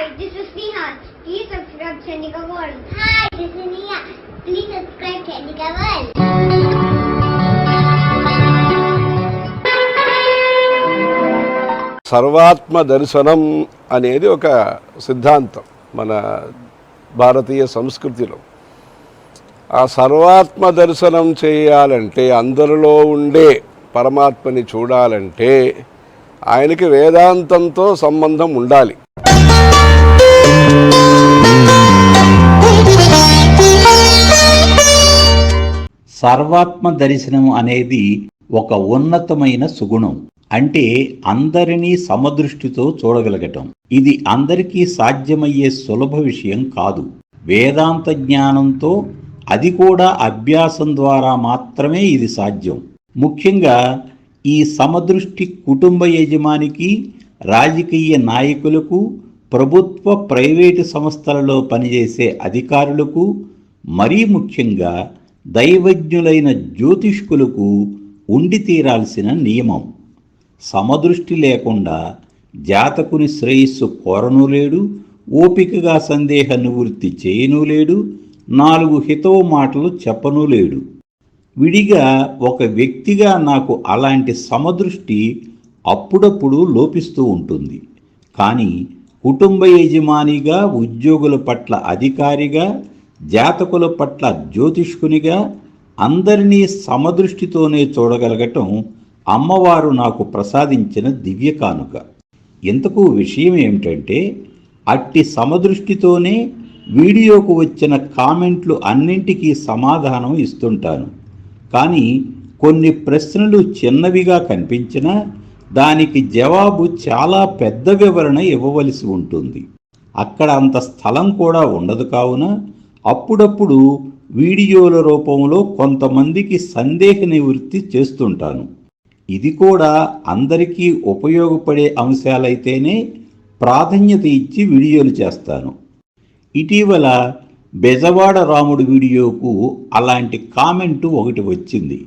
Hi, this is Neha. Please subscribe Chandika World. Hi, this is Neha. Please subscribe Chandika World. సర్వాత్మ దర్శనం అనేది ఒక సిద్ధాంతం మన భారతీయ సంస్కృతిలో. ఆ సర్వాత్మ దర్శనం చేయాలంటే, అందరిలో ఉండే పరమాత్మని చూడాలంటే ఆయనకి వేదాంతంతో సంబంధం ఉండాలి. సర్వాత్మ దర్శనం అనేది ఒక ఉన్నతమైన సుగుణం. అంటే అందరినీ సమదృష్టితో చూడగలగటం. ఇది అందరికీ సాధ్యమయ్యే సులభ విషయం కాదు. వేదాంత జ్ఞానంతో, అది కూడా అభ్యాసం ద్వారా మాత్రమే ఇది సాధ్యం. ముఖ్యంగా ఈ సమదృష్టి కుటుంబ యజమానికి, రాజకీయ నాయకులకు, ప్రభుత్వ ప్రైవేటు సంస్థలలో పనిచేసే అధికారులకు, మరీ ముఖ్యంగా దైవజ్ఞులైన జ్యోతిష్కులకు ఉండి తీరాల్సిన నియమం. సమదృష్టి లేకుండా జాతకుని శ్రేయస్సు కోరనూ లేడు, ఓపికగా సందేహ నివృత్తి చేయనూ లేడు, 4 హితవు మాటలు చెప్పనూ లేడు. విడిగా ఒక వ్యక్తిగా నాకు అలాంటి సమదృష్టి అప్పుడప్పుడు లోపిస్తూ ఉంటుంది. కానీ కుటుంబ యజమానిగా, ఉద్యోగుల పట్ల అధికారిగా, జాతకుల పట్ల జ్యోతిష్కునిగా అందరినీ సమదృష్టితోనే చూడగలగటం అమ్మవారు నాకు ప్రసాదించిన దివ్య కానుక. ఇంతకు విషయం ఏమిటంటే, అట్టి సమదృష్టితోనే వీడియోకు వచ్చిన కామెంట్లు అన్నింటికీ సమాధానం ఇస్తుంటాను. కానీ కొన్ని ప్రశ్నలు చిన్నవిగా కనిపించినా దానికి జవాబు చాలా పెద్ద వివరణ ఇవ్వవలసి ఉంటుంది. అక్కడ అంత స్థలం కూడా ఉండదు. కావున అప్పుడప్పుడు వీడియోల రూపంలో కొంతమందికి సందేహ నివృత్తి చేస్తుంటాను. ఇది కూడా అందరికీ ఉపయోగపడే అంశాలైతేనే ప్రాధాన్యత ఇచ్చి వీడియోలు చేస్తాను. ఇటీవల బెజవాడ రాముడు వీడియోకు అలాంటి కామెంటు ఒకటి వచ్చింది.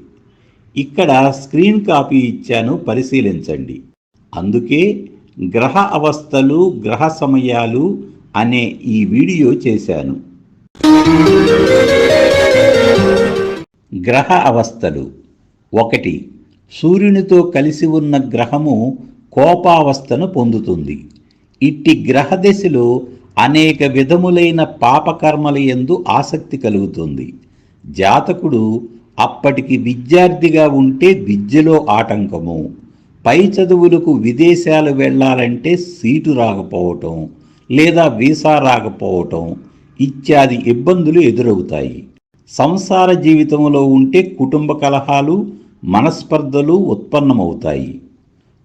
ఇక్కడ స్క్రీన్ కాపీ ఇచ్చాను, పరిశీలించండి. అందుకే గ్రహ అవస్థలు, గ్రహ సమయాలు అనే ఈ వీడియో చేశాను. గ్రహ అవస్థలు. 1. సూర్యునితో కలిసి ఉన్న గ్రహము కోపావస్థను పొందుతుంది. ఇట్టి గ్రహ దశలో అనేక విధములైన పాపకర్మల యందు ఆసక్తి కలుగుతుంది. జాతకుడు అప్పటికి విద్యార్థిగా ఉంటే విద్యలో ఆటంకము, పై చదువులకు విదేశాలు వెళ్ళాలంటే సీటు రాకపోవటం, లేదా వీసా రాకపోవటం ఇత్యాది ఇబ్బందులు ఎదురవుతాయి. సంసార జీవితంలో ఉంటే కుటుంబ కలహాలు, మనస్పర్ధలు ఉత్పన్నమవుతాయి.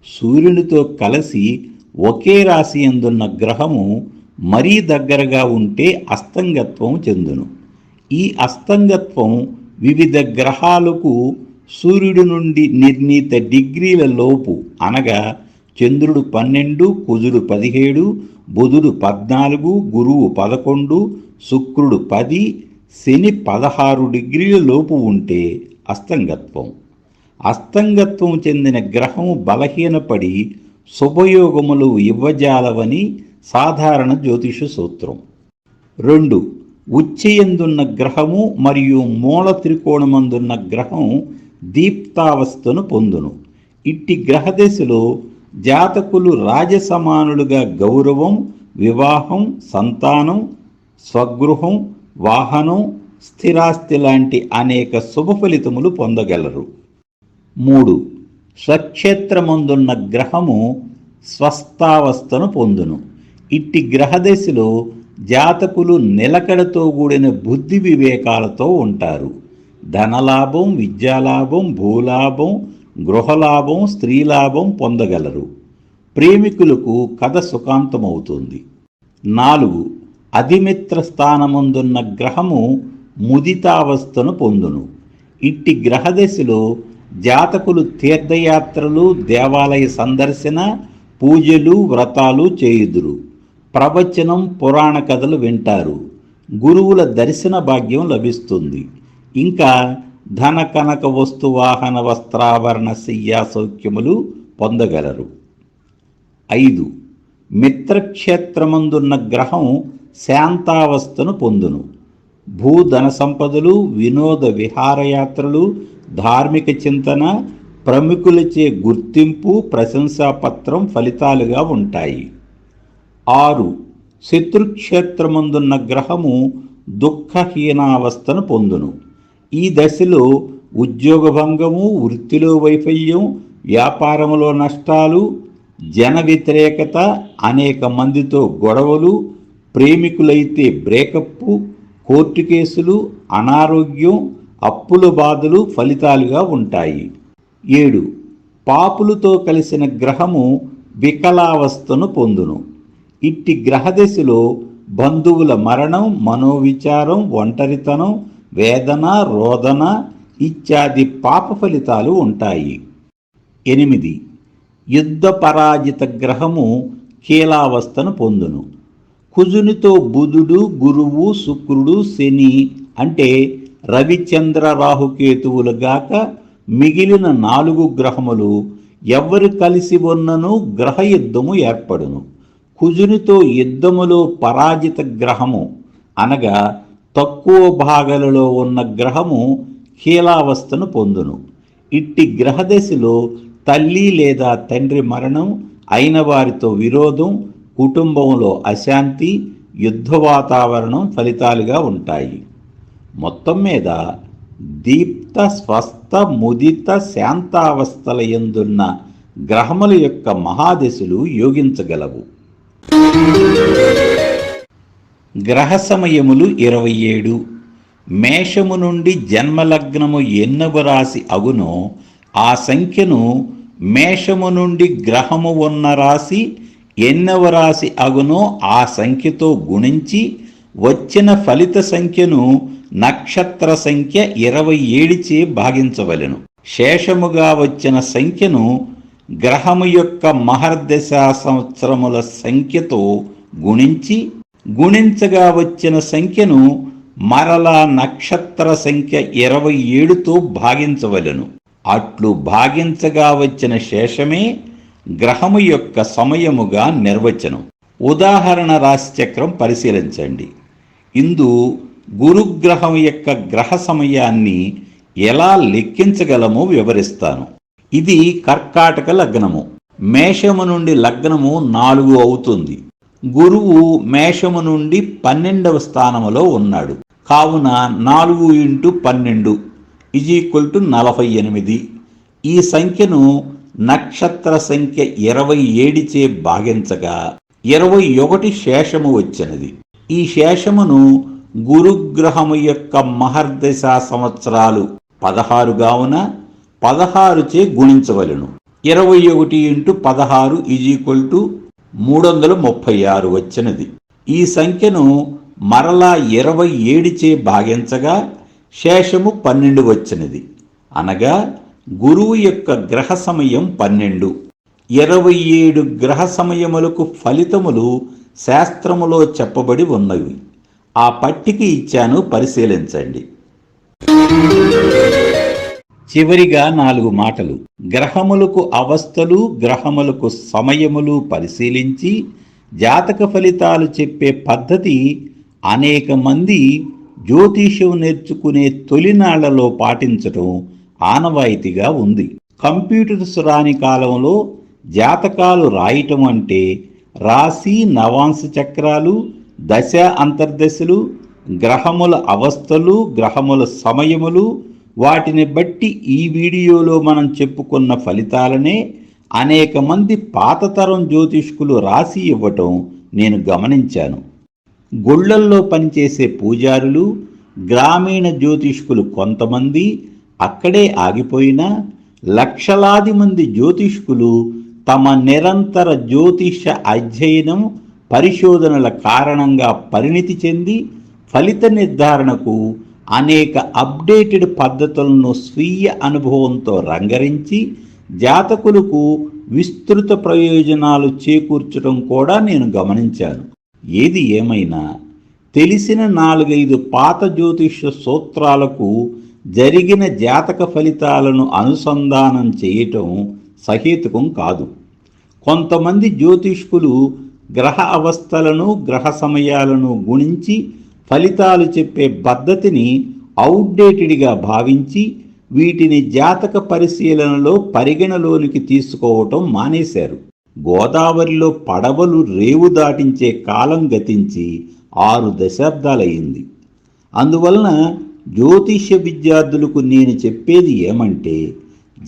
సూర్యునితో కలిసి ఒకే రాశి యందున్న గ్రహము మరీ దగ్గరగా ఉంటే అస్తంగత్వం చెందును. ఈ అస్తంగత్వం వివిధ గ్రహాలకు సూర్యుడి నుండి నిర్ణీత డిగ్రీల లోపు, అనగా చంద్రుడు 12, కుజుడు 17, బుధుడు 14, గురువు 11, శుక్రుడు 10, శని 16 డిగ్రీల లోపు ఉంటే అస్తంగత్వం. అస్తంగత్వం చెందిన గ్రహము బలహీనపడి శుభయోగములు ఇవ్వజాలవని సాధారణ జ్యోతిష సూత్రం. 2. ఉచ్చయందున్న గ్రహము మరియు మూల త్రికోణమందున్న గ్రహం దీప్తావస్థను పొందును. ఇట్టి గ్రహదశలో జాతకులు రాజసమానులుగా గౌరవం, వివాహం, సంతానం, స్వగృహం, వాహనం, స్థిరాస్తి లాంటి అనేక శుభ ఫలితములు పొందగలరు. 3. స్వక్షేత్రమందున్న గ్రహము స్వస్థావస్థను పొందును. ఇట్టి గ్రహదశలో జాతకులు నిలకడతో కూడిన బుద్ధి వివేకాలతో ఉంటారు. ధనలాభం, విద్యాలాభం, భూలాభం, గృహలాభం, స్త్రీలాభం పొందగలరు. ప్రేమికులకు కథ సుఖాంతమవుతుంది. 4. అధిమిత్ర స్థానమందున్న గ్రహము ముదితావస్థను పొందును. ఇట్టి గ్రహదశలో జాతకులు తీర్థయాత్రలు, దేవాలయ సందర్శన, పూజలు, వ్రతాలు చేయుదురు. ప్రవచనం, పురాణ కథలు వింటారు. గురువుల దర్శన భాగ్యం లభిస్తుంది. ఇంకా ధన కనక వస్తు వాహన వస్త్రాభరణ శయ్యా సౌఖ్యములు పొందగలరు. 5. మిత్రక్షేత్రమందున్న గ్రహం శాంతావస్థను పొందును. భూధన సంపదలు, వినోద విహారయాత్రలు, ధార్మిక చింతన, ప్రముఖులచే గుర్తింపు, ప్రశంసాపత్రం ఫలితాలుగా ఉంటాయి. 6. శత్రుక్షేత్రమందున్న గ్రహము దుఃఖహీనావస్థను పొందును. ఈ దశలో ఉద్యోగభంగము, వృత్తిలో వైఫల్యం, వ్యాపారములో నష్టాలు, జన వ్యతిరేకత, అనేక మందితో గొడవలు, ప్రేమికులైతే బ్రేకప్, కోర్టు కేసులు, అనారోగ్యం, అప్పుల బాధలు ఫలితాలుగా ఉంటాయి. 7. పాపులతో కలిసిన గ్రహము వికలావస్థను పొందును. ఇట్టి గ్రహదశలో బంధువుల మరణం, మనోవిచారం, ఒంటరితనం, వేదన, రోదన ఇత్యాది పాప ఫలితాలు ఉంటాయి. 8. యుద్ధ పరాజిత గ్రహము కీలావస్థను పొందును. కుజునితో బుధుడు, గురువు, శుక్రుడు, శని అంటే రవిచంద్ర రాహుకేతువులుగాక మిగిలిన 4 గ్రహములు ఎవరు కలిసి ఉన్ననూ గ్రహ యుద్ధము ఏర్పడును. కుజునితో యుద్ధములో పరాజిత గ్రహము అనగా తక్కువ భాగాలలో ఉన్న గ్రహము కీలావస్థను పొందును. ఇట్టి గ్రహదశలో తల్లి లేదా తండ్రి మరణం, అయిన వారితో విరోధం, కుటుంబంలో అశాంతి, యుద్ధ వాతావరణం ఫలితాలుగా ఉంటాయి. మొత్తం మీద దీప్త, స్వస్థ, ముదిత, శాంతావస్థల యందున్న గ్రహముల యొక్క మహాదశలు యోగించగలవు. గ్రహ సమయములు 27. మేషము నుండి జన్మలగ్నము ఎన్నవ రాశి అగునో ఆ సంఖ్యను మేషము నుండి గ్రహము ఉన్న రాశి ఎన్నవ రాశి అగునో ఆ సంఖ్యతో గుణించి వచ్చిన ఫలిత సంఖ్యను నక్షత్ర సంఖ్య 27 చే భాగించవలెను. శేషముగా వచ్చిన సంఖ్యను గ్రహము యొక్క మహర్దశా సంవత్సరముల సంఖ్యతో గుణించి గుణించగా వచ్చిన సంఖ్యను మరలా నక్షత్ర సంఖ్య 27తో భాగించవలెను. అట్లు భాగించగా వచ్చిన శేషమే గ్రహము యొక్క సమయముగా నిర్వచనం. ఉదాహరణ రాశిచక్రం పరిశీలించండి. ఇందు గురుగ్రహం యొక్క గ్రహ సమయాన్ని ఎలా లెక్కించగలమో వివరిస్తాను. ఇది కర్కాటక లగ్నము. మేషము నుండి లగ్నము 4 అవుతుంది. గురువు మేషము నుండి 12వ స్థానములో ఉన్నాడు. కావున 4 × 12 = 48. ఈ సంఖ్యను నక్షత్ర సంఖ్య 27 చే భాగించగా 21 శేషము వచ్చినది. ఈ శేషమును గురుగ్రహము యొక్క మహర్దశా సంవత్సరాలు 16 గావున 16 చే గుణించవలెను. 21 × 16 = 336 వచ్చినది. ఈ సంఖ్యను మరలా 27 చే భాగించగా శేషము 12 వచ్చినది. అనగా గురువు యొక్క గ్రహ సమయం 12. 27 గ్రహ సమయములకు ఫలితములు శాస్త్రములో చెప్పబడి ఉన్నవి. ఆ పట్టిక ఇచ్చాను, పరిశీలించండి. చివరిగా 4 మాటలు. గ్రహములకు అవస్థలు, గ్రహములకు సమయములు పరిశీలించి జాతక ఫలితాలు చెప్పే పద్ధతి అనేక మంది జ్యోతిష్యం నేర్చుకునే తొలినాళ్లలో పాటించటం ఆనవాయితీగా ఉంది. కంప్యూటర్స్ రాని కాలంలో జాతకాలు రాయటం అంటే రాశి, నవాంశ చక్రాలు, దశ అంతర్దశలు, గ్రహముల అవస్థలు, గ్రహముల సమయములు, వాటిని బట్టి ఈ వీడియోలో మనం చెప్పుకున్న ఫలితాలనే అనేక మంది పాతతరం జ్యోతిష్కులు రాసి ఇవ్వటం నేను గమనించాను. గుళ్ళల్లో పనిచేసే పూజారులు, గ్రామీణ జ్యోతిష్కులు కొంతమంది అక్కడే ఆగిపోయినా లక్షలాది మంది జ్యోతిష్కులు తమ నిరంతర జ్యోతిష అధ్యయనం, పరిశోధనల కారణంగా పరిణితి చెంది ఫలిత నిర్ధారణకు అనేక అప్డేటెడ్ పద్ధతులను స్వీయ అనుభవంతో రంగరించి జాతకులకు విస్తృత ప్రయోజనాలు చేకూర్చడం కూడా నేను గమనించాను. ఏది ఏమైనా తెలిసిన 4-5 పాత జ్యోతిష సూత్రాలకు జరిగిన జాతక ఫలితాలను అనుసంధానం చేయటం సహేతుకం కాదు. కొంతమంది జ్యోతిష్కులు గ్రహ అవస్థలను గ్రహ సమయాలను గుణించి ఫలితాలు చెప్పే పద్ధతిని అవుట్డేటెడ్గా భావించి వీటిని జాతక పరిశీలనలో పరిగణలోనికి తీసుకోవటం మానేశారు. గోదావరిలో పడవలు రేవు దాటించే కాలం గతించి 6 దశాబ్దాలయ్యింది. అందువలన జ్యోతిష్య విద్యార్థులకు నేను చెప్పేది ఏమంటే,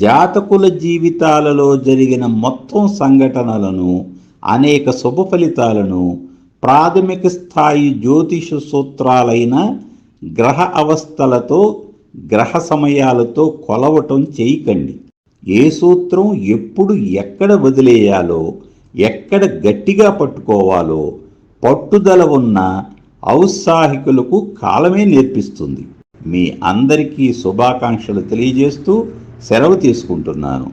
జాతకుల జీవితాలలో జరిగిన మొత్తం సంఘటనలను, అనేక శుభ ఫలితాలను ప్రాథమిక స్థాయి జ్యోతిష సూత్రాలైన గ్రహ అవస్థలతో గ్రహ సమయాలతో కొలవటం చేయకండి. ఏ సూత్రం ఎప్పుడు ఎక్కడ వదిలేయాలో, ఎక్కడ గట్టిగా పట్టుకోవాలో పట్టుదల ఉన్న ఔత్సాహికులకు కాలమే నేర్పిస్తుంది. మీ అందరికీ శుభాకాంక్షలు తెలియజేస్తూ సెలవు తీసుకుంటున్నాను.